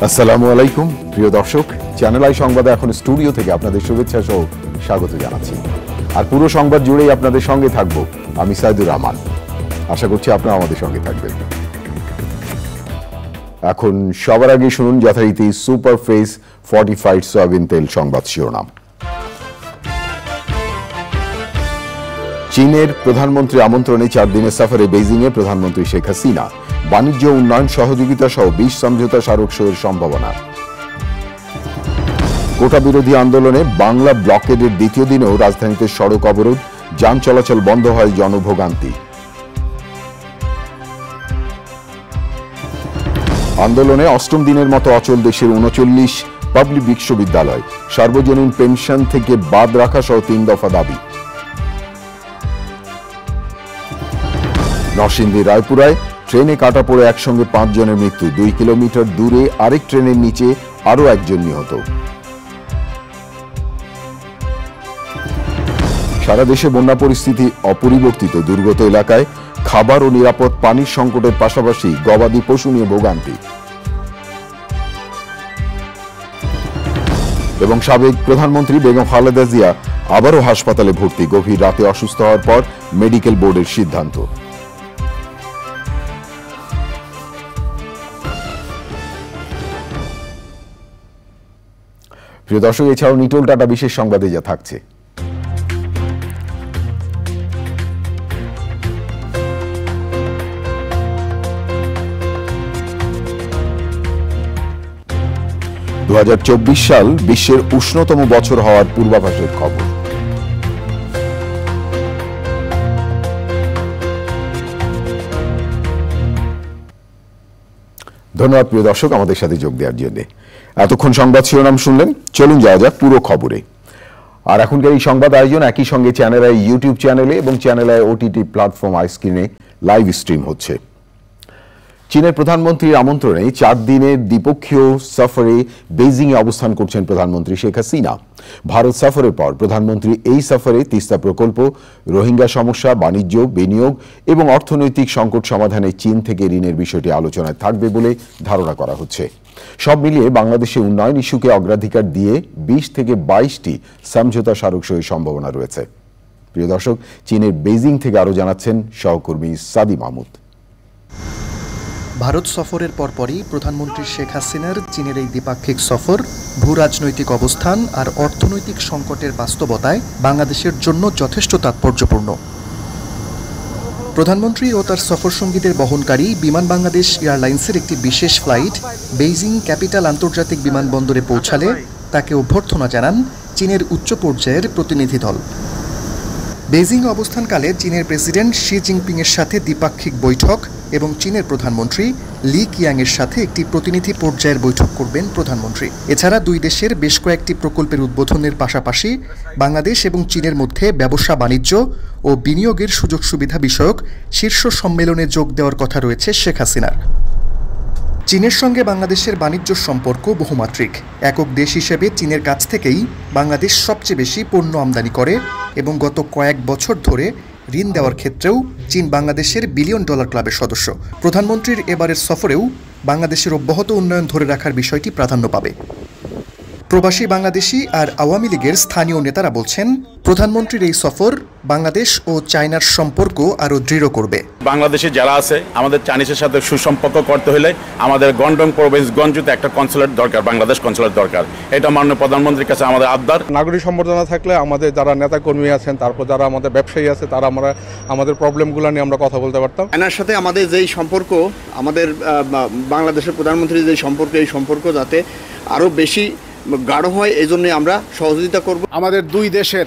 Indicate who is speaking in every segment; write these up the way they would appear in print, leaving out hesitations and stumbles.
Speaker 1: আসসালামু আলাইকুম প্রিয় দর্শক, চ্যানেল আই সংবাদে এখন স্টুডিও থেকে আপনাদের শুভেচ্ছা সহ স্বাগত জানাচ্ছি। আর পুরো সংবাদ জুড়েই আপনাদের সঙ্গে থাকব আমি সাইদুর রহমান। আশা করছি আপনারা আমাদের সঙ্গে থাকবেন। এখন সবার আগে শুনুন যথারীতি সুপার ফেস ফর্টিফাইড সয়াবিন তেল সংবাদ শিরোনাম। চীনের প্রধানমন্ত্রী আমন্ত্রণে 4 দিনের সফরে বেইজিংয়ে প্রধানমন্ত্রী শেখ হাসিনা। বাণিজ্য উন্নয়ন সহযোগিতা সহ 20 সমঝোতা স্মারক সইয়ের সম্ভাবনা। কোটা বিরোধী আন্দোলনে বাংলা ব্লকেডের দ্বিতীয় দিনেও রাজধানীতে সড়ক অবরোধ, যান চলাচল বন্ধ হয়, জনভোগান্তি। আন্দোলনে অষ্টম দিনের মতো অচল দেশের 39 পাবলিক বিশ্ববিদ্যালয়। সার্বজনীন পেনশন থেকে বাদ রাখা সহ 3 দফা দাবি। নরসিংদীর রায়পুরায় ট্রেনে কাটা পড়ে একসঙ্গে 5 জনের মৃত্যু। 2 কিলোমিটার দূরে আরেক ট্রেনের নিচে আরো একজন নিহত। সারা দেশে বন্যা পরিস্থিতি অপরিবর্তিত। দুর্গত এলাকায় খাবার ও নিরাপদ পানির সংকটের পাশাপাশি গবাদি পশু নিয়ে ভোগান্তি। এবং সাবেক প্রধানমন্ত্রী বেগম খালেদা জিয়া আবারও হাসপাতালে ভর্তি। গভীর রাতে অসুস্থ হওয়ার পর মেডিকেল বোর্ডের সিদ্ধান্ত। প্রিয় দর্শক, এছাড়াও নিটোল টাটা বিশেষ সংবাদে যা থাকছে। দু 2024 সাল বিশ্বের উষ্ণতম বছর হওয়ার পূর্বাভাসের খবর। ধন্যবাদ প্রিয় দর্শক আমাদের সাথে যোগ দেওয়ার জন্য। এতক্ষণ সংবাদ শিরোনাম শুনলেন, চলুন যাওয়া যাক পুরো খবরে। আর এখনকার এই সংবাদ আয়োজন একই সঙ্গে চ্যানেল আই ইউটিউব চ্যানেলে এবং চ্যানেল আই ওটিটি প্ল্যাটফর্ম আইস্ক্রিনে লাইভ স্ট্রিম হচ্ছে। চীনের প্রধানমন্ত্রীর আমন্ত্রণে 4 দিনের দ্বিপক্ষীয় সফরে বেইজিংয়ে অবস্থান করছেন প্রধানমন্ত্রী শেখ হাসিনা। ভারত সফরের পর প্রধানমন্ত্রী এই সফরে তিস্তা প্রকল্প, রোহিঙ্গা সমস্যা, বাণিজ্য, বিনিয়োগ এবং অর্থনৈতিক সংকট সমাধানে চীন থেকে ঋণের বিষয়টি আলোচনায় থাকবে বলে ধারণা করা হচ্ছে। সব মিলিয়ে বাংলাদেশের উন্নয়ন ইস্যুকে অগ্রাধিকার দিয়ে 20 থেকে 22টি সমঝোতা স্মারক সইয়ের সম্ভাবনা রয়েছে। প্রিয় দর্শক, চীনের বেইজিং থেকে আরো জানাচ্ছেন সহকর্মী সাদি মাহমুদ।
Speaker 2: ভারত সফরের পরপরই প্রধানমন্ত্রী শেখ হাসিনার চীনের এই দ্বিপাক্ষিক সফর ভূরাজনৈতিক অবস্থান আর অর্থনৈতিক সংকটের বাস্তবতায় বাংলাদেশের জন্য যথেষ্ট তাৎপর্যপূর্ণ। প্রধানমন্ত্রী ও তার সফরসঙ্গীদের বহনকারী বিমান বাংলাদেশ এয়ারলাইন্সের একটি বিশেষ ফ্লাইট বেইজিং ক্যাপিটাল আন্তর্জাতিক বিমানবন্দরে পৌঁছালে তাকে অভ্যর্থনা জানান চীনের উচ্চ পর্যায়ের প্রতিনিধি দল। বেইজিং অবস্থানকালে চীনের প্রেসিডেন্ট শি জিনপিংয়ের সাথে দ্বিপাক্ষিক বৈঠক এবং চীনের প্রধানমন্ত্রী লি কিয়াংয়ের সাথে একটি প্রতিনিধি পর্যায়ের বৈঠক করবেন প্রধানমন্ত্রী। এছাড়া দুই দেশের বেশ কয়েকটি প্রকল্পের উদ্বোধনের পাশাপাশি বাংলাদেশ এবং চীনের মধ্যে ব্যবসা বাণিজ্য ও বিনিয়োগের সুযোগ সুবিধা বিষয়ক শীর্ষ সম্মেলনে যোগ দেওয়ার কথা রয়েছে শেখ হাসিনার। চীনের সঙ্গে বাংলাদেশের বাণিজ্য সম্পর্ক বহুমাত্রিক। একক দেশ হিসেবে চীনের কাছ থেকেই বাংলাদেশ সবচেয়ে বেশি পণ্য আমদানি করে এবং গত কয়েক বছর ধরে ঋণ দেওয়ার ক্ষেত্রেও চীন বাংলাদেশের বিলিয়ন ডলার ক্লাবের সদস্য। প্রধানমন্ত্রীর এবারের সফরেও বাংলাদেশের অব্যাহত উন্নয়ন ধরে রাখার বিষয়টি প্রাধান্য পাবে। প্রবাসী বাংলাদেশি আর আওয়ামী লীগের স্থানীয় নেতারা বলছেন, প্রধানমন্ত্রীর এই সফর বাংলাদেশ ও চায়নার সম্পর্ক আরও দৃঢ় করবে।
Speaker 3: বাংলাদেশে যারা আছে আমাদের চাইনিজের সাথে সুসম্পর্ক করতে হলে আমাদের গন্ডং প্রভিন্সগঞ্জতে একটা কনসুলেট দরকার, বাংলাদেশ কনসুলেট দরকার। এটা মাননীয় প্রধানমন্ত্রীর কাছে আমাদের আবদার।
Speaker 4: নাগরিক সম্বর্ধনা থাকলে আমাদের যারা নেতা কর্মী আছেন, তারপর যারা আমাদের ব্যবসায়ী আছে, তারা আমাদের প্রবলেমগুলো নিয়ে আমরা কথা বলতে পারতাম।
Speaker 5: চায়নার সাথে আমাদের যেই সম্পর্ক, আমাদের বাংলাদেশের প্রধানমন্ত্রীর যে সম্পর্ক, এই সম্পর্ক যাতে আরও বেশি গাঢ় হয়, এই জন্য আমরা সহযোগিতা করব।
Speaker 6: আমাদের দুই দেশের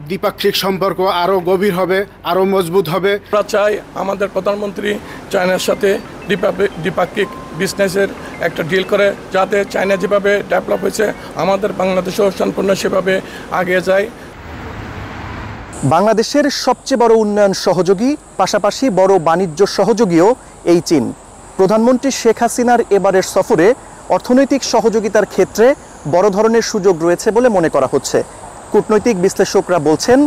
Speaker 6: দ্বিপাক্ষিক সম্পর্ক আরও গভীর হবে, আরও মজবুত হবে।
Speaker 7: আমরা চাই আমাদের প্রধানমন্ত্রী চায়নার সাথে দ্বিপাক্ষিক বিজনেসের একটা ডিল করে, যাতে চায়না যেভাবে ডেভেলপ হয়েছে আমাদের বাংলাদেশও সম্পূর্ণ সেভাবে এগিয়ে যায়।
Speaker 2: বাংলাদেশের সবচেয়ে বড় উন্নয়ন সহযোগী, পাশাপাশি বড় বাণিজ্য সহযোগীও এই চীন। প্রধানমন্ত্রী শেখ হাসিনার এবারের সফরে অর্থনৈতিক সহযোগিতার ক্ষেত্রে বড় ধরনের সুযোগ রয়েছে বলে মনে করা হচ্ছে। কূটনৈতিক বিশ্লেষকরা বলছেন,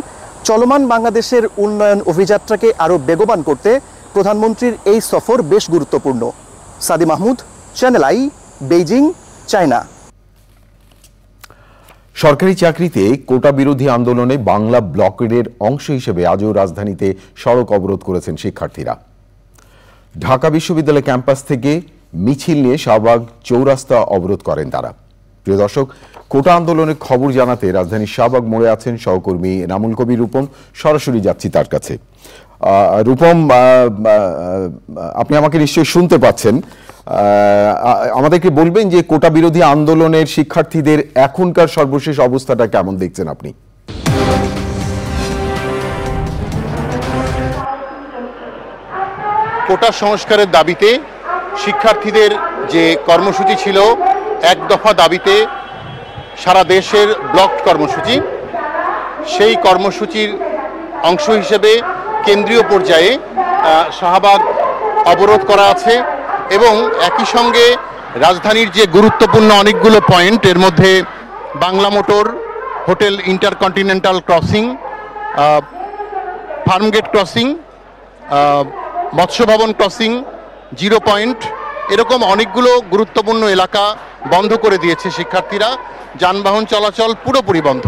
Speaker 2: চলমান বাংলাদেশের উন্নয়ন অভিযাত্রাকে আরও বেগবান করতে প্রধানমন্ত্রীর এই সফর বেশ গুরুত্বপূর্ণ। সাদি Mahmud, channel I, Beijing, China.
Speaker 1: সরকারি চাকরিতে কোটা বিরোধী আন্দোলনে বাংলা ব্লকের অংশ হিসেবে আজও রাজধানীতে সড়ক অবরোধ করেছেন শিক্ষার্থীরা। ঢাকা বিশ্ববিদ্যালয় ক্যাম্পাস থেকে মিছিল নিয়ে শাহবাগ চৌরাস্তা অবরোধ করেন তারা। প্রিয় দর্শক, কোটা আন্দোলনের খবর জানাতে রাজধানীর শাহবাগ মোড়ে আছেন সহকর্মী নামুল কবির রূপম। সরাসরি যাচ্ছি তার কাছে। রূপম, আপনি আমাকে নিশ্চয়ই শুনতে পাচ্ছেন। আমাদেরকে বলবেন যে কোটা বিরোধী আন্দোলনের শিক্ষার্থীদের এখনকার সর্বশেষ অবস্থাটা কেমন দেখছেন আপনি?
Speaker 8: কোটা সংস্কারের দাবিতে শিক্ষার্থীদের যে কর্মসূচি ছিল, এক দফা দাবিতে সারা দেশের ব্লক কর্মসূচি, সেই কর্মসূচির অংশ হিসেবে কেন্দ্রীয় পর্যায়ে শাহবাগ অবরোধ করা আছে এবং একই সঙ্গে রাজধানীর যে গুরুত্বপূর্ণ অনেকগুলো পয়েন্ট, এর মধ্যে Bangla motor, hotel intercontinental crossing, Farmgate crossing, মৎস্য ভবন ক্রসিং, 0 পয়েন্ট, এরকম অনেকগুলো গুরুত্বপূর্ণ এলাকা বন্ধ করে দিয়েছে শিক্ষার্থীরা। যানবাহন চলাচল পুরোপুরি বন্ধ।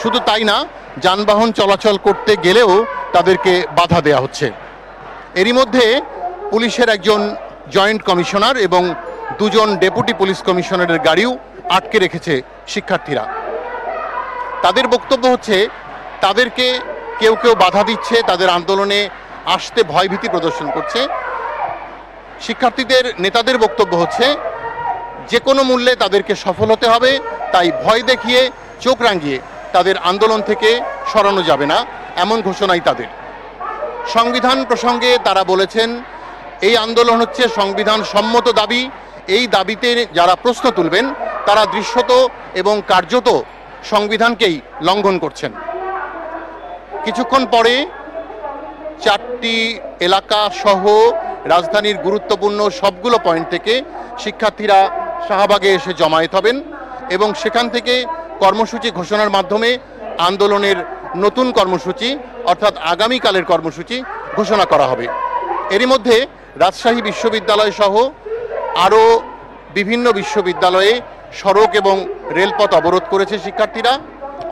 Speaker 8: শুধু তাই না, যানবাহন চলাচল করতে গেলেও তাদেরকে বাধা দেওয়া হচ্ছে। এরই মধ্যে পুলিশের একজন জয়েন্ট কমিশনার এবং 2 জন ডেপুটি পুলিশ কমিশনারের গাড়িও আটকে রেখেছে শিক্ষার্থীরা। তাদের বক্তব্য হচ্ছে তাদেরকে কেউ কেউ বাধা দিচ্ছে, তাদের আন্দোলনে আসতে ভয়ভীতি প্রদর্শন করছে। শিক্ষার্থীদের নেতাদের বক্তব্য হচ্ছে যে কোনো মূল্যে তাদেরকে সফল হতে হবে, তাই ভয় দেখিয়ে চোখ রাঙিয়ে তাদের আন্দোলন থেকে সরানো যাবে না, এমন ঘোষণাই তাদের। সংবিধান প্রসঙ্গে তারা বলেছেন এই আন্দোলন হচ্ছে সংবিধান সম্মত দাবি। এই দাবিতে যারা প্রশ্ন তুলবেন তারা দৃশ্যত এবং কার্যত সংবিধানকেই লঙ্ঘন করছেন। কিছুক্ষণ পরে 4টি এলাকা সহ রাজধানীর গুরুত্বপূর্ণ সবগুলো পয়েন্ট থেকে শিক্ষার্থীরা শাহবাগে এসে জমায়েত হবেন এবং সেখান থেকে কর্মসূচি ঘোষণার মাধ্যমে আন্দোলনের নতুন কর্মসূচি অর্থাৎ আগামীকালের কর্মসূচি ঘোষণা করা হবে। এরই মধ্যে রাজশাহী বিশ্ববিদ্যালয় সহ আরও বিভিন্ন বিশ্ববিদ্যালয়ে সড়ক এবং রেলপথ অবরোধ করেছে শিক্ষার্থীরা।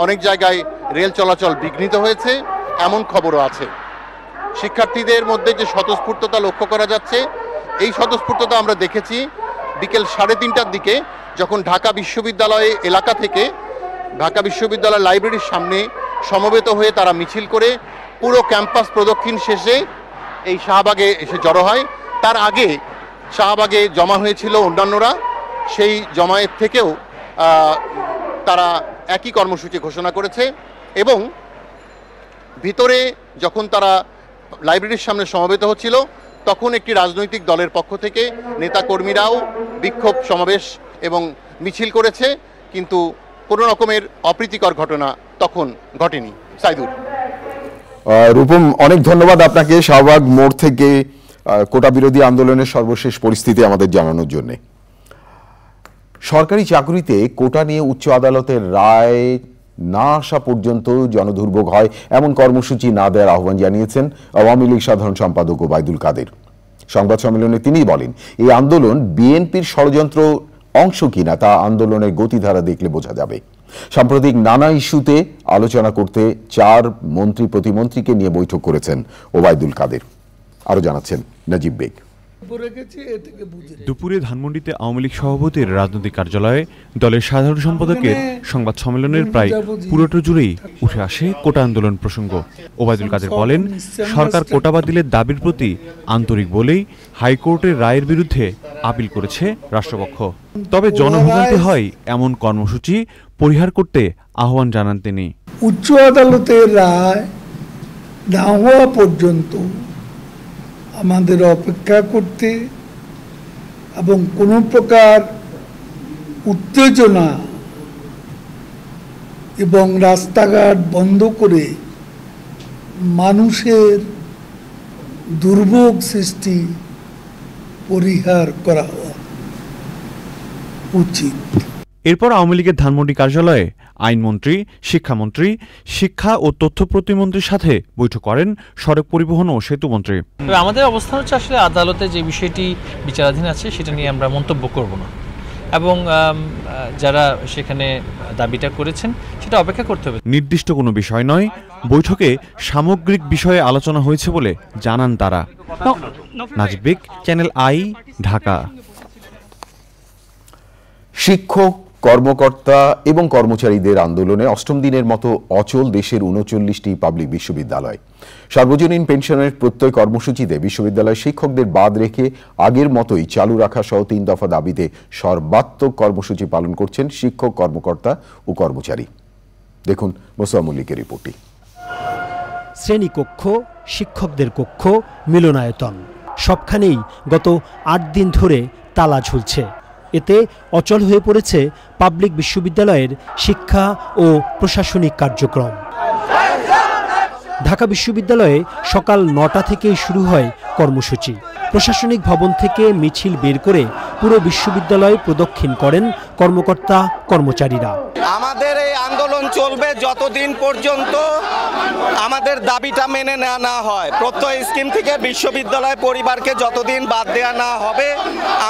Speaker 8: অনেক জায়গায় রেল চলাচল বিঘ্নিত হয়েছে, এমন খবরও আছে। শিক্ষার্থীদের মধ্যে যে স্বতঃস্ফূর্ততা লক্ষ্য করা যাচ্ছে, এই স্বতঃস্ফূর্ততা আমরা দেখেছি বিকেল 3:30টার দিকে, যখন ঢাকা বিশ্ববিদ্যালয় এলাকা থেকে ঢাকা বিশ্ববিদ্যালয় লাইব্রেরির সামনে সমবেত হয়ে তারা মিছিল করে পুরো ক্যাম্পাস প্রদক্ষিণ শেষে এই শাহবাগে এসে জড়ো হয়। তার আগে শাহবাগে জমা হয়েছিল অন্যান্যরা, সেই জমায়েত থেকেও তারা একই কর্মসূচি ঘোষণা করেছে এবং ভিতরে যখন তারা লাইব্রেরির সামনে সমবেত হচ্ছিল তখন একটি রাজনৈতিক দলের পক্ষ থেকে নেতাকর্মীরাও বিক্ষোভ সমাবেশ এবং মিছিল করেছে, কিন্তু কোনো রকমের অপ্রীতিকর ঘটনা তখন ঘটেনি। সাইদুর।
Speaker 1: রূপম, অনেক ধন্যবাদ আপনাকে শাহবাগ মোড় থেকে কোটা বিরোধী আন্দোলনের সর্বশেষ পরিস্থিতি আমাদের জানানোর জন্য। সরকারি চাকরিতে কোটা নিয়ে উচ্চ আদালতের রায় না আসা পর্যন্ত জনদুর্ভোগ হয় এমন কর্মসূচি না দেওয়ার আহ্বান জানিয়েছেন আওয়ামী লীগ সাধারণ সম্পাদক ওবায়দুল কাদের। সংবাদ সম্মেলনে তিনি বলেন, এই আন্দোলন বিএনপির ষড়যন্ত্র অংশ কিনা তা আন্দোলনের গতিধারা দেখলে বোঝা যাবে। সাম্প্রতিক নানা ইস্যুতে আলোচনা করতে 4 মন্ত্রী প্রতিমন্ত্রীকে নিয়ে বৈঠক করেছেন ওবায়দুল কাদের। আরো জানাচ্ছেন নাজিব বেগ।
Speaker 9: দুপুরে ধানমন্ডিতে আওয়ামী লীগ সভাপতির রাজনৈতিক কার্যালয়ে দলের সাধারণ সম্পাদকের সংবাদ সম্মেলনের প্রায় পুরোটা জুড়েই উঠে আসে কোটা আন্দোলন প্রসঙ্গ। ওবায়দুল কাদের বলেন, সরকার কোটা বাতিলের দাবির প্রতি আন্তরিক বলেই হাইকোর্টের রায়ের বিরুদ্ধে আপিল করেছে রাষ্ট্রপক্ষ। তবে জনভোগান্তি হয় এমন কর্মসূচি পরিহার করতে আহ্বান জানান তিনি।
Speaker 10: উচ্চ আদালতের রায় না হওয়া পর্যন্ত আমাদের অপেক্ষা করতে এবং কোনো প্রকার উত্তেজনা এবং রাস্তাঘাট বন্ধ করে মানুষের দুর্ভোগ সৃষ্টি পরিহার করা উচিত।
Speaker 9: এরপর আওয়ামী লীগের ধানমন্ডি কার্যালয়ে আইনমন্ত্রী, শিক্ষামন্ত্রী, শিক্ষা ও তথ্য প্রতিমন্ত্রীর সাথে বৈঠক করেন সড়ক পরিবহন ও সেতুমন্ত্রী।
Speaker 11: আমাদের অবস্থান হচ্ছে আসলে আদালতে যে বিষয়টি বিচারাধীন আছে সেটা নিয়ে আমরা মন্তব্য করব না, এবং যারা সেখানে দাবিটা করেছেন সেটা অপেক্ষা করতে হবে।
Speaker 9: নির্দিষ্ট কোনো বিষয় নয়, বৈঠকে সামগ্রিক বিষয়ে আলোচনা হয়েছে বলে জানান তারা। নাজিব বেগ, চ্যানেল আই, ঢাকা।
Speaker 1: শিক্ষক, কর্মকর্তা এবং কর্মচারীদের আন্দোলনে অষ্টম দিনের মতো অচল দেশের ৩৯টি পাবলিক বিশ্ববিদ্যালয়। সার্বজনীন পেনশনের প্রত্যয় কর্মসূচিতে বিশ্ববিদ্যালয় শিক্ষকদের বাদ রেখে আগের মতোই চালু রাখা সহ ৩ দফা দাবিতে সর্বাত্মক কর্মসূচি পালন করছেন শিক্ষক, কর্মকর্তা ও কর্মচারী। দেখুন মোস্তফা মল্লিকের রিপোর্টটি।
Speaker 12: শ্রেণীকক্ষ, শিক্ষকদের কক্ষ, মিলনায়তন সবখানেই গত ৮ দিন ধরে তালা ঝুলছে। এতে অচল হয়ে পড়েছে পাবলিক বিশ্ববিদ্যালয়ের শিক্ষা ও প্রশাসনিক কার্যক্রম। ঢাকা বিশ্ববিদ্যালয়ে সকাল ৯টা থেকেই শুরু হয় কর্মসূচি। প্রশাসনিক ভবন থেকে মিছিল বের করে পুরো বিশ্ববিদ্যালয় প্রদক্ষিণ করেন কর্মকর্তা, কর্মচারীরা।
Speaker 13: আমাদের এই আন্দোলন চলবে যতদিন পর্যন্ত আমাদের দাবিটা মেনে নেওয়া না হয়। প্রত্যয় স্কিম থেকে বিশ্ববিদ্যালয় পরিবারকে যতদিন বাদ দেওয়া না হবে,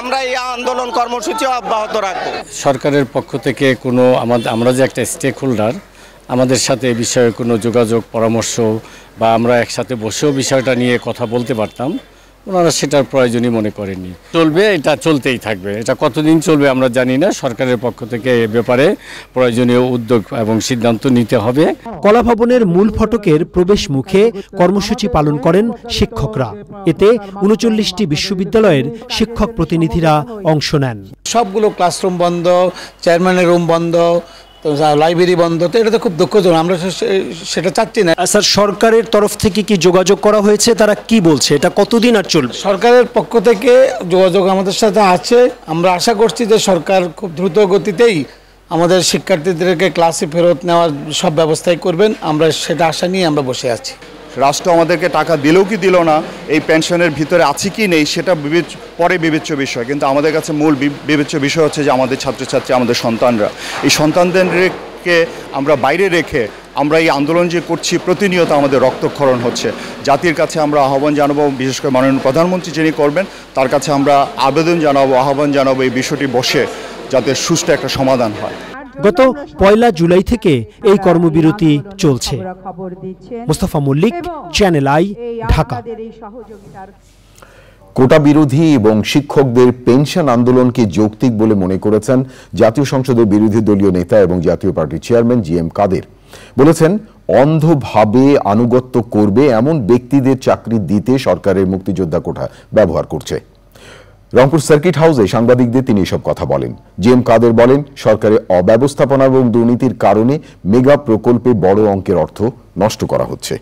Speaker 13: আমরা এই আন্দোলন কর্মসূচি অব্যাহত রাখব।
Speaker 14: সরকারের পক্ষ থেকে কোনো আমরা যে একটা স্টেক হোল্ডার, আমাদের সাথে এই বিষয়ে কোনো যোগাযোগ, পরামর্শ বা আমরা একসাথে বসেও বিষয়টা নিয়ে কথা বলতে পারতাম, ওনারা সেটার প্রয়োজনই মনে করেননি। চলবে, এটা চলতেই থাকবে। এটা কতদিন চলবে আমরা জানি না। সরকারের পক্ষ থেকে এ ব্যাপারে প্রয়োজনীয় উদ্যোগ এবং সিদ্ধান্ত নিতে হবে।
Speaker 12: কলাভবনের মূল ফটকের প্রবেশ মুখে কর্মসূচি পালন করেন শিক্ষকরা। এতে ৩৯টি বিশ্ববিদ্যালয়ের শিক্ষক প্রতিনিধিরা অংশ নেন।
Speaker 15: সবগুলো ক্লাসরুম বন্ধ, চেয়ারম্যানের রুম বন্ধ, লাইব্রেরি বন্ধ। তো এটা তো খুব দুঃখজনক, আমরা সেটা চাচ্ছি না।
Speaker 12: স্যার, সরকারের তরফ থেকে কি যোগাযোগ করা হয়েছে? তারা কি বলছে, এটা কতদিন আর চলবে?
Speaker 15: সরকারের পক্ষ থেকে যোগাযোগ আমাদের সাথে আছে। আমরা আশা করছি যে সরকার খুব দ্রুত গতিতেই আমাদের শিক্ষার্থীদেরকে ক্লাসে ফেরত নেওয়ার সব ব্যবস্থাই করবেন। আমরা সেটা আশা নিয়ে আমরা বসে আছি।
Speaker 16: রাষ্ট্র আমাদেরকে টাকা দিলেও কি দিল না, এই পেনশনের ভিতরে আছে কি নেই সেটা পরে বিবেচ্য বিষয়, কিন্তু আমাদের কাছে মূল বিবেচ্য বিষয় হচ্ছে যে আমাদের ছাত্রছাত্রী, আমাদের সন্তানরা, এই সন্তানদেরকে আমরা বাইরে রেখে আমরা এই আন্দোলন যে করছি, প্রতিনিয়ত আমাদের রক্তক্ষরণ হচ্ছে। জাতির কাছে আমরা আহ্বান জানাবো, বিশেষ করে মাননীয় প্রধানমন্ত্রী যিনি করবেন তার কাছে আমরা আবেদন জানাবো, আহ্বান জানাবো এই বিষয়টি বসে যাতে সুষ্ঠু একটা সমাধান হয়।
Speaker 12: গত ১ জুলাই থেকে এই কর্মবিরতি চলছে। Mostafa Mallik, channel i, Dhaka.
Speaker 1: Quota বিরোধী এবং শিক্ষকদের পেনশন আন্দোলনকে যৌক্তিক বলে মনে করেছেন জাতীয় সংসদের বিরোধী দলীয় নেতা এবং জাতীয় পার্টির চেয়ারম্যান জিএম কাদের। বলেছেন, অন্ধভাবে আনুগত্য করবে এমন ব্যক্তিদের চাকরি দিতে সরকারের মুক্তিযোদ্ধা কোটা ব্যবহার করছে। রংপুর সার্কিট হাউসে সাংবাদিকদের তিনি এসব কথা বলেন। জিএম কাদের বলেন, সরকারের অব্যবস্থাপনা এবং দুর্নীতির কারণে মেগা প্রকল্পে বড় অঙ্কের অর্থ নষ্ট করা হচ্ছে।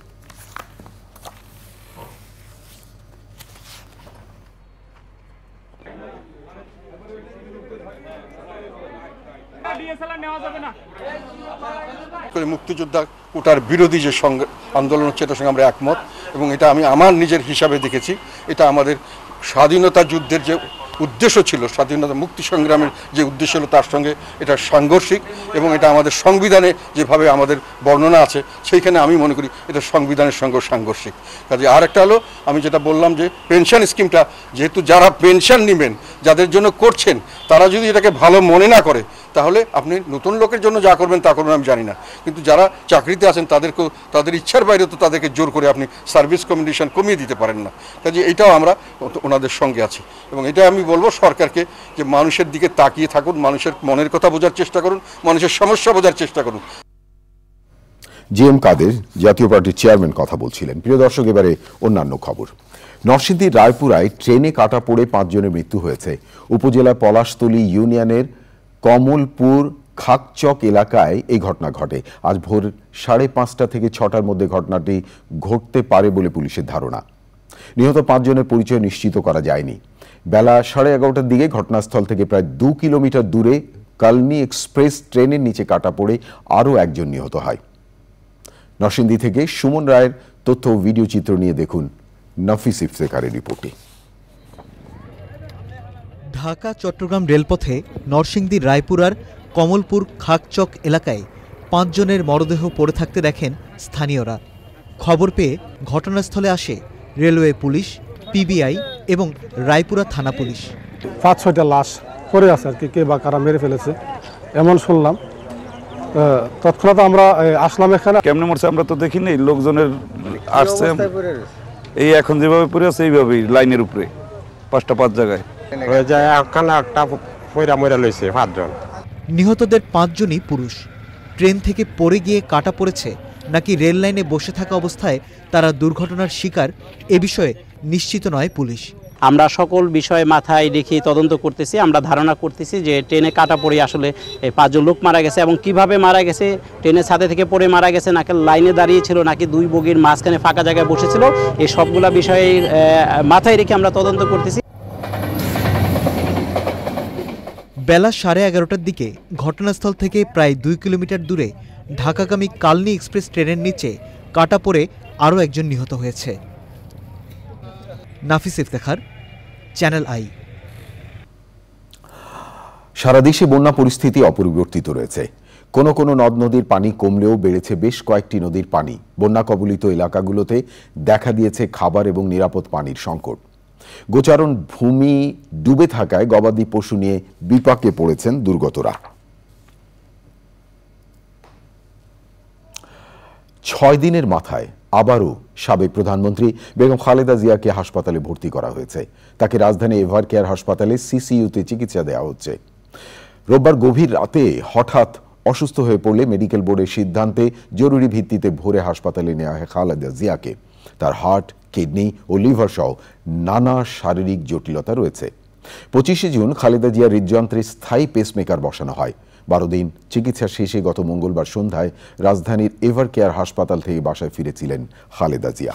Speaker 8: মুক্তিযোদ্ধা কোটার বিরোধী যে আন্দোলন হচ্ছে এটার সঙ্গে আমরা একমত, এবং এটা আমি আমার নিজের হিসাবে দেখেছি। এটা আমাদের স্বাধীনতা যুদ্ধের যে উদ্দেশ্য ছিল, স্বাধীনতা মুক্তি সংগ্রামের যে উদ্দেশ্য ছিল তার সঙ্গে এটা সাংঘর্ষিক, এবং এটা আমাদের সংবিধানে যেভাবে আমাদের বর্ণনা আছে সেইখানে আমি মনে করি এটা সংবিধানের সঙ্গে সাংঘর্ষিক। কাজে আর একটা হলো, আমি যেটা বললাম যে পেনশন স্কিমটা, যেহেতু যারা পেনশন নেবেন, যাদের জন্য করছেন, তারা যদি এটাকে ভালো মনে না করে তাহলে আপনি নতুন লোকের জন্য যা করবেন তা করবেন আমি জানি না, কিন্তু যারা চাকরিতে আছেন তাদেরকেও তাদের ইচ্ছার বাইরে তো তাদেরকে জোর করে আপনি সার্ভিস কন্ডিশন কমিয়ে দিতে পারেন না। কাজে এটাও আমরা ওনাদের সঙ্গে আছি, এবং এটা আমি বলবো সরকারকে যে মানুষের দিকে তাকিয়ে থাকুন, মানুষের মনের কথা বোঝার চেষ্টা করুন, মানুষের সমস্যা বোঝার চেষ্টা করুন।
Speaker 1: জিএম কাদের জাতীয় পার্টির চেয়ারম্যান কথা বলছিলেন। প্রিয় দর্শক, এবারে অন্যান্য খবর। নরসিংদীর রায়পুরায় ট্রেনে কাটা পড়ে 5 জনের মৃত্যু হয়েছে। উপজেলার পলাশতলী ইউনিয়নের কমলপুর খাকচক এলাকায় এই ঘটনা ঘটে। আজ ভোর 5:30 থেকে 6টার মধ্যে ঘটনাটি ঘটতে পারে বলে পুলিশের ধারণা। নিহত 5 জনের পরিচয় নিশ্চিত করা যায়নি। বেলা 11:30টার দিকে ঘটনাস্থল থেকে প্রায় 2 কিলোমিটার দূরে কালনি এক্সপ্রেস ট্রেনের নিচে কাটা পড়ে আরও 1 জন নিহত হয়। নরসিংদী থেকে সুমন রায়ের তথ্য ও ভিডিও চিত্র নিয়ে দেখুন নাফিস ইফতেখারের রিপোর্টে।
Speaker 17: ঢাকা চট্টগ্রাম রেলপথে নরসিংদীর রায়পুরার কমলপুর খাকচক এলাকায় 5 জনের মরদেহ পড়ে থাকতে দেখেন স্থানীয়রা। খবর পেয়ে ঘটনাস্থলে আসে রেলওয়ে পুলিশ, পিবিআই এবং রায়পুরা থানা পুলিশ।
Speaker 18: 5-6টা লাশ পড়ে আছে আর কি, কে বা কারা মেরে ফেলেছে এমন শুনলাম। তৎক্ষণাৎ আমরা আসলাম এখানে।
Speaker 19: কেমনে মরছে আমরা তো দেখিনি, লোকজনের আসছে এই এখন যেভাবে পড়ে আছে এইভাবেই লাইনের উপরে 5 জায়গায়
Speaker 17: নিহতদের 5 জনই পুরুষ। ট্রেন থেকে পড়ে গিয়ে কাটা পড়েছে নাকি রেল লাইনে বসে থাকা অবস্থায় তারা দুর্ঘটনার শিকার, এ বিষয়ে নিশ্চিত নয় পুলিশ।
Speaker 20: আমরা সকল বিষয়ে মাথায় রেখে তদন্ত করতেছি। আমরা ধারণা করতেছি যে ট্রেনে কাটা পড়ে আসলে 5 জন লোক মারা গেছে এবং কিভাবে মারা গেছে, ট্রেনের ছাদে থেকে পড়ে মারা গেছে নাকি লাইনে দাঁড়িয়েছিল নাকি 2 বগির মাঝখানে ফাঁকা জায়গায় বসেছিল, এই সবগুলা বিষয়ে মাথায় রেখে আমরা তদন্ত করতেছি।
Speaker 17: বেলা 11:30টার দিকে ঘটনাস্থল থেকে প্রায় 2 কিলোমিটার দূরে ঢাকাগামী কালনী এক্সপ্রেস ট্রেনের নিচে কাটা পড়ে আরও একজন নিহত হয়েছে। নাফিস ইফতেখার, চ্যানেল আই।
Speaker 1: সারা দেশে বন্যা পরিস্থিতি অপরিবর্তিত রয়েছে। কোন কোন নদ নদীর পানি কমলেও বেড়েছে বেশ কয়েকটি নদীর পানি। বন্যা কবলিত এলাকাগুলোতে দেখা দিয়েছে খাবার এবং নিরাপদ পানির সংকট। গোচারণ ভূমি ডুবে থাকায় গবাদি পশু নিয়ে বিপাকে পড়েছেন দুর্গতরা। 6 দিনের মাথায় আবারও সাবেক প্রধানমন্ত্রী বেগম খালেদা জিয়াকে হাসপাতালে ভর্তি করা হয়েছে। তাকে রাজধানী এভার কেয়ার হাসপাতালে সিসিইউতে চিকিৎসা দেওয়া হচ্ছে। রোববার গভীর রাতে হঠাৎ অসুস্থ হয়ে পড়লে মেডিকেল বোর্ডের সিদ্ধান্তে জরুরি ভিত্তিতে ভোরে হাসপাতালে নেওয়া হয় খালেদা জিয়াকে। তার হার্ট, কিডনি ও লিভার সহ নানা শারীরিক জটিলতা রয়েছে। 25শে জুন খালেদা জিয়ার হৃদযন্ত্রে স্থায়ী পেসমেকার বসানো হয়। 12 দিন চিকিৎসা শেষে গত মঙ্গলবার সন্ধ্যায় রাজধানীর এভার কেয়ার হাসপাতাল থেকে বাসায় ফিরেছিলেন খালেদা জিয়া।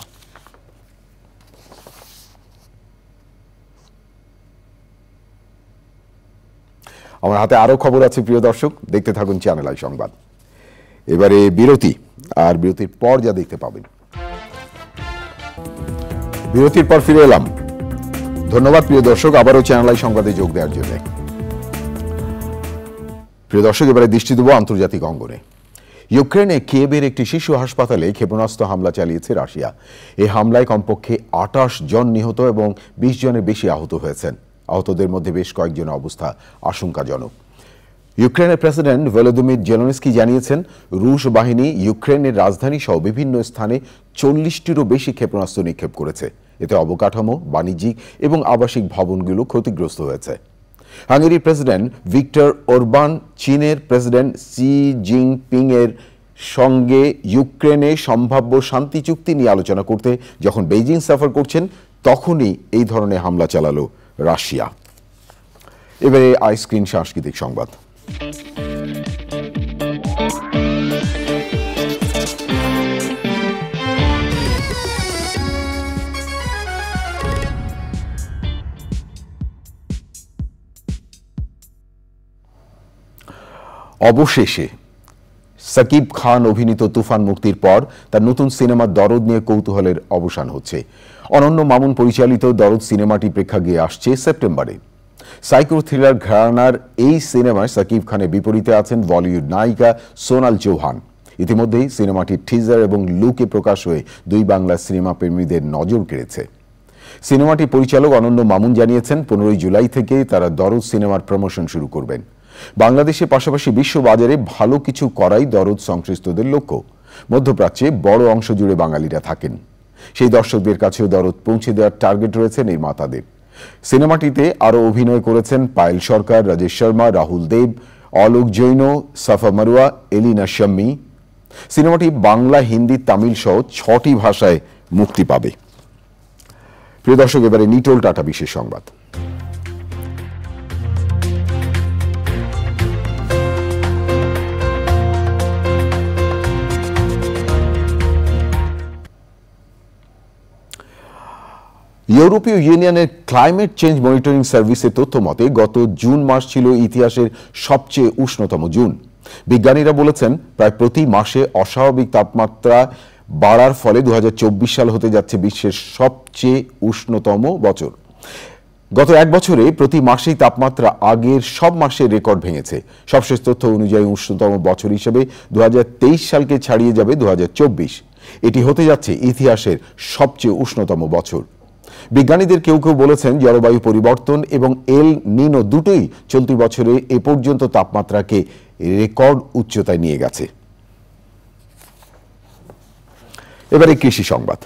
Speaker 1: আমার হাতে আরো খবর আছে প্রিয় দর্শক, দেখতে থাকুন চ্যানেল আই সংবাদ। এবারে বিরতি, আর বিরতির পর যা দেখতে পাবেন। বিরতির পর ফিরে এলাম। ধন্যবাদ প্রিয় দর্শক আবারও চ্যানেল আই সংবাদে যোগ দেওয়ার জন্য। প্রিয় দর্শক, এবারে দৃষ্টি দেব আন্তর্জাতিক অঙ্গনে। ইউক্রেনে কিয়েভের একটি শিশু হাসপাতালে ক্ষেপণাস্ত্র হামলা চালিয়েছে রাশিয়া। এই হামলায় কমপক্ষে 28 জন নিহত এবং 20 জনের বেশি আহত হয়েছেন। আহতদের মধ্যে বেশ কয়েকজনের অবস্থা আশঙ্কাজনক। ইউক্রেনের প্রেসিডেন্ট ভলোদিমির জেলেনস্কি জানিয়েছেন, রুশ বাহিনী ইউক্রেনের রাজধানী সহ বিভিন্ন স্থানে 40টিরও বেশি ক্ষেপণাস্ত্র নিক্ষেপ করেছে। এতে অবকাঠামো, বাণিজ্যিক এবং আবাসিক ভবনগুলো ক্ষতিগ্রস্ত হয়েছে। হাঙ্গেরির প্রেসিডেন্ট ভিক্টর ওরবান চীনের প্রেসিডেন্ট শি জিনপিং এর সঙ্গে ইউক্রেনে সম্ভাব্য শান্তি চুক্তি নিয়ে আলোচনা করতে যখন বেইজিং সফর করছেন, তখনই এই ধরনের হামলা চালালো রাশিয়া। এবারে আইস্ক্রিন সাংস্কৃতিক সংবাদ। অবশেষে সাকিব খান অভিনীত তুফান মুক্তির পর তার নতুন সিনেমা দরদ নিয়ে কৌতূহলের অবসান হচ্ছে। অনন্য মামুন পরিচালিত দরদ সিনেমাটি প্রেক্ষাগৃহে আসছে সেপ্টেম্বরে। সাইকো থ্রিলার ঘরানার এই সিনেমায় সাকিব খানের বিপরীতে আছেন বলিউড নায়িকা সোনাল চৌহান। ইতিমধ্যেই সিনেমাটির টিজার এবং লুকে প্রকাশ হয়ে 2 বাংলা সিনেমা প্রেমীদের নজর কেড়েছে। সিনেমাটি পরিচালক অনন্য মামুন জানিয়েছেন, 15 জুলাই থেকে তারা দরদ সিনেমার প্রমোশন শুরু করবেন। বাংলাদেশের পাশাপাশি বিশ্ববাজারে ভালো কিছু করাই দরদ সংশ্লিষ্টদের লক্ষ্য। মধ্যপ্রাচ্যে বড় অংশ জুড়ে বাঙালিরা থাকেন। সেই দর্শকদের কাছেও দরদ পৌঁছে দেওয়ার টার্গেট রয়েছে নির্মাতাদের। সিনেমাটিতে আরও অভিনয় করেছেন পায়েল সরকার, রাজেশ শর্মা, রাহুল দেব, অলোক জৈন, সাফা মারুয়া, এলিনা শাম্মী। সিনেমাটি বাংলা, হিন্দি, তামিল সহ 6টি ভাষায় মুক্তি পাবে। প্রিয় দর্শক, এবারে নিটোল টাটা বিশেষ সংবাদ। ইউরোপীয় ইউনিয়নের ক্লাইমেট চেঞ্জ মনিটরিং সার্ভিসের তথ্য মতে গত জুন মাস ছিল ইতিহাসের সবচেয়ে উষ্ণতম জুন। বিজ্ঞানীরা বলেছেন, প্রায় প্রতি মাসে অস্বাভাবিক তাপমাত্রা বাড়ার ফলে 2024 সাল হতে যাচ্ছে বিশ্বের সবচেয়ে উষ্ণতম বছর। গত এক বছরে প্রতি মাসেই তাপমাত্রা আগের সব মাসের রেকর্ড ভেঙেছে। সবশেষ তথ্য অনুযায়ী উষ্ণতম বছর হিসেবে 2023 সালকে ছাড়িয়ে যাবে 2024। এটি হতে যাচ্ছে ইতিহাসের সবচেয়ে উষ্ণতম বছর। বিজ্ঞানীদের কেউ কেউ বলেছেন জলবায়ু পরিবর্তন এবং এল নিনো দুটোই চলতি বছরে এ পর্যন্ত তাপমাত্রাকে রেকর্ড উচ্চতায় নিয়ে গেছে। এবারে কৃষি সংবাদ।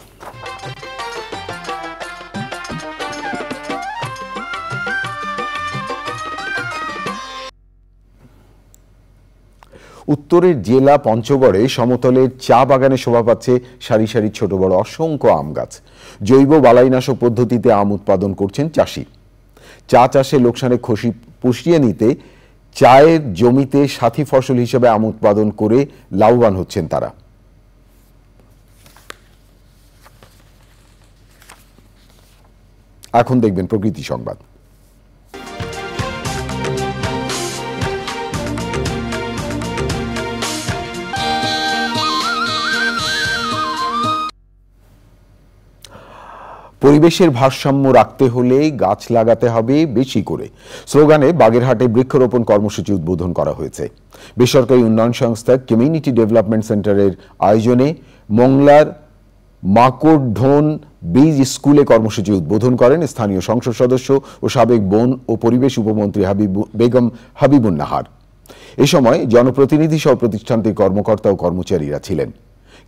Speaker 1: উত্তরের জেলা পঞ্চগড়ে সমতলের চা বাগানে শোভা পাচ্ছে সারি সারি ছোট বড় অসংখ্য আম গাছ। জৈব বালাইনাশক পদ্ধতিতে আম উৎপাদন করছেন চাষি। চা চাষে লোকসানে পুষিয়ে নিতে চায়ের জমিতে সাথী ফসল হিসেবে আম উৎপাদন করে লাভবান হচ্ছেন তারা। এখন দেখবেন প্রকৃতি সংবাদ। পরিবেশের ভারসাম্য রাখতে হলে গাছ লাগাতে হবে বেশি করে স্লোগানে বাগেরহাটে বৃক্ষরোপণ কর্মসূচি উদ্বোধন করা হয়েছে। বেসরকারি উন্নয়ন সংস্থা কমিউনিটি ডেভেলপমেন্ট সেন্টারের আয়োজনে মংলার মাকড়ঢোন বীজ স্কুলে কর্মসূচি উদ্বোধন করেন স্থানীয় সংসদ সদস্য ও সাবেক বন ও পরিবেশ উপমন্ত্রী বেগম হাবিবুন নাহার। এ সময় জনপ্রতিনিধি সহ প্রতিষ্ঠানটির কর্মকর্তা ও কর্মচারীরা ছিলেন।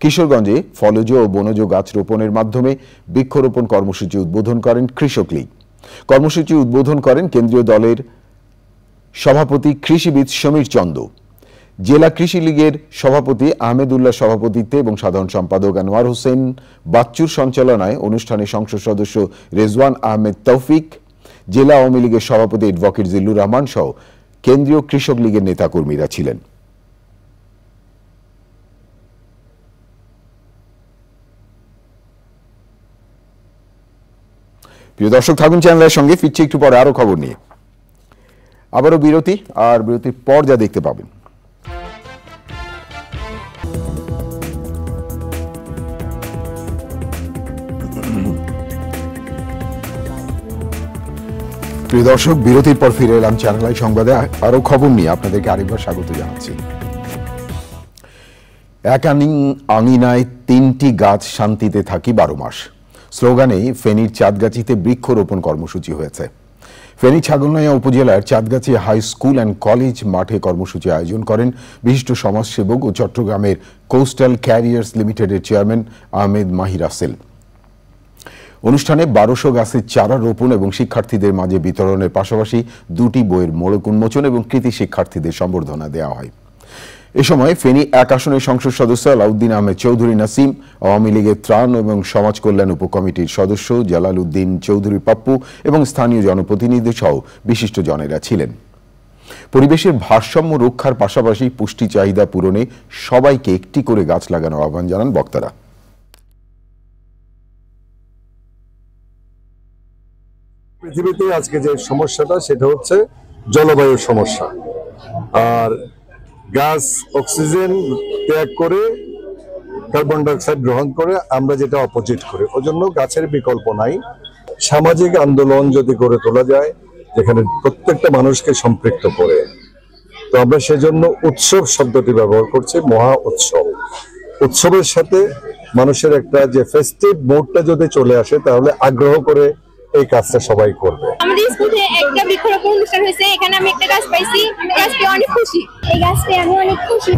Speaker 1: কিশোরগঞ্জে ফলজ ও বনজ গাছ রোপণের মাধ্যমে বৃক্ষরোপণ কর্মসূচি উদ্বোধন করেন কৃষক লীগ। কর্মসূচি উদ্বোধন করেন কেন্দ্রীয় দলের সভাপতি কৃষিবিদ সমীর চন্দ। জেলা কৃষি লীগের সভাপতি আহমেদুল্লাহ সভাপতিত্বে এবং সাধারণ সম্পাদক আনোয়ার হোসেন বাচ্চুর সঞ্চালনায় অনুষ্ঠানে সংসদ সদস্য রেজওয়ান আহমেদ তৌফিক, জেলা আওয়ামী লীগের সভাপতি অ্যাডভোকেট জিল্লুর রহমান সহ কেন্দ্রীয় কৃষক লীগের নেতাকর্মীরা ছিলেন। প্রিয় দর্শক, থাকুন চ্যানেলের সঙ্গে। ফিরছি একটু পরে আরো খবর নিয়ে। আবারও বিরতি, আর বিরতির পর যা দেখতে পাবেন। প্রিয় দর্শক, বিরতির পর ফিরে এলাম চ্যানেল আই সংবাদে আরো খবর নিয়ে। আপনাদেরকে আরেকবার স্বাগত জানাচ্ছি। এক আঙিনায় 3টি গাছ শান্তিতে থাকি 12 মাস স্লোগানে ফেনীর চাঁদগাছিতে বৃক্ষরোপণ কর্মসূচি হয়েছে। ফেনী ছাগলনাইয়া উপজেলার চাঁদগাছি হাই স্কুল অ্যান্ড কলেজ মাঠে কর্মসূচি আয়োজন করেন বিশিষ্ট সমাজসেবক ও চট্টগ্রামের কোস্টাল ক্যারিয়ার্স লিমিটেডের চেয়ারম্যান আহমেদ মাহি রাসেল। অনুষ্ঠানে 1200 গাছের চারা রোপণ এবং শিক্ষার্থীদের মাঝে বিতরণের পাশাপাশি 2টি বইয়ের মোড়ক উন্মোচন এবং কৃতি শিক্ষার্থীদের সম্বর্ধনা দেওয়া হয়। এ সময় ফেনী 1 আসনের সংসদ সদস্য আলাউদ্দিন আহমেদ চৌধুরী নাসিম, আওয়ামী লীগের ত্রাণ এবং সমাজ কল্যাণ উপকমিটির সদস্য জালাল উদ্দিন চৌধুরী পাপ্পু এবং স্থানীয় জনপ্রতিনিধি সহ বিশিষ্ট জনেরা ছিলেন। পরিবেশের ভারসাম্য রক্ষার পাশাপাশি পুষ্টি চাহিদা পূরণে সবাইকে একটি করে গাছ লাগানোর আহ্বান জানান বক্তারা।
Speaker 21: পৃথিবীতে আজকে যে সমস্যাটা সেটা হচ্ছে জলবায়ুর সমস্যা। আর গাছ অক্সিজেন ত্যাগ করে কার্বন ডাইঅক্সাইড গ্রহণ করে, আমরা যেটা অপোজিট করি। ওই জন্য গাছের বিকল্প নাই। সামাজিক আন্দোলন যদি গড়ে তোলা যায় যেখানে প্রত্যেকটা মানুষকে সম্পৃক্ত করে, তো আমরা সেজন্য উৎসব শব্দটি ব্যবহার করছি। মহা উৎসব, উৎসবের সাথে মানুষের একটা যে ফেস্টিভ মুডটা যদি চলে আসে তাহলে আগ্রহ করে এই কাজটা সবাই করবে।
Speaker 22: আমাদের স্কুলে একটা বৃক্ষরোপণ অনুষ্ঠান হয়েছে, এখানে আমি একটা গাছ পাইছি, গাছ পেয়ে অনেক খুশি। এই গাছ পেয়ে আমি অনেক খুশি।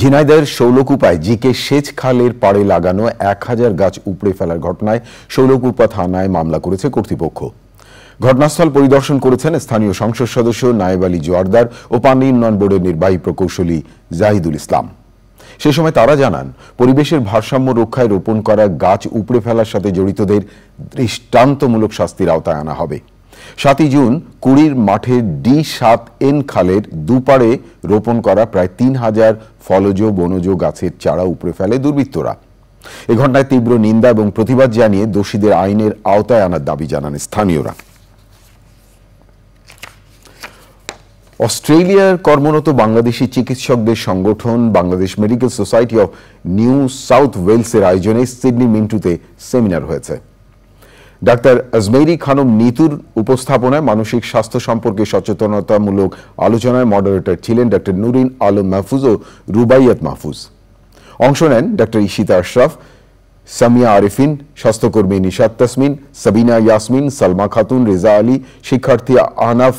Speaker 1: ঝিনাইদহের শৌলকুপায় জিকে সেচ খালের পাড়ে লাগানো 1000 গাছ উপড়ে ফেলার ঘটনায় শৌলকুপা থানায় মামলা করেছে কর্তৃপক্ষ। ঘটনাস্থল পরিদর্শন করেছেন স্থানীয় সংসদ সদস্য নায়েব আলী জোয়ারদার ও পানি উন্নয়ন বোর্ডের নির্বাহী প্রকৌশলী জাহিদুল ইসলাম। সে সময় তারা জানান, পরিবেশের ভারসাম্য রক্ষায় রোপণ করা গাছ উপড়ে ফেলার সাথে জড়িতদের দৃষ্টান্তমূলক শাস্তির আওতায় আনা হবে। 7 জুন কুড়ির মাঠে D7N খালের দুপাড়ে রোপণ করা প্রায় 3000 ফলজ বনজ গাছের চারা উপড়ে ফেলে দুর্বৃত্তরা। এ ঘটনায় তীব্র নিন্দা এবং প্রতিবাদ জানিয়ে দোষীদের আইনের আওতায় আনার দাবি জানান স্থানীয়রা। অস্ট্রেলিয়ার কর্মরত বাংলাদেশি চিকিৎসকদের সংগঠন Bangladesh medical society of new south ওয়েলসের আয়োজনে সিডনি মিন্টুতে সেমিনার হয়েছে। ডাক্তার আজমেরি খানম নিতুর উপস্থাপনায় মানসিক স্বাস্থ্য সম্পর্কে সচেতনতামূলক আলোচনায় মডারেটর ছিলেন ডাক্তার নুরিন আলম মাহফুজ ও রুবাইয়াত মাহফুজ। অংশ নেন ডাক্তার ইশিতা আশরাফ, সামিয়া আরিফিন, স্বাস্থ্যকর্মী নিশাত তাসমিন, সাবিনা ইয়াসমিন, সালমা খাতুন, রেজা আলী, শিক্ষার্থী আহনাফ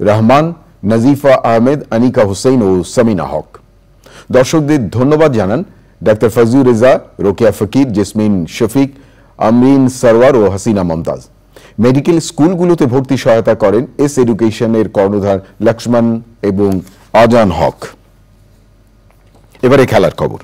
Speaker 1: রহমান, নাজিফা আহমেদ, আনিকা হুসেইন ও সামিনা হক। দর্শকদের ধন্যবাদ জানান ডাক্তার ফজলুর রেজা, রোকেয়া ফকির, জেসমিন শফিক, আমরিন সরওয়ার ও হাসিনা মমতাজ। মেডিকেল স্কুলগুলোতে ভর্তি সহায়তা করেন এস এডুকেশনের কর্ণধার লক্ষ্মণ এবং আজান হক। এবারে খেলার খবর।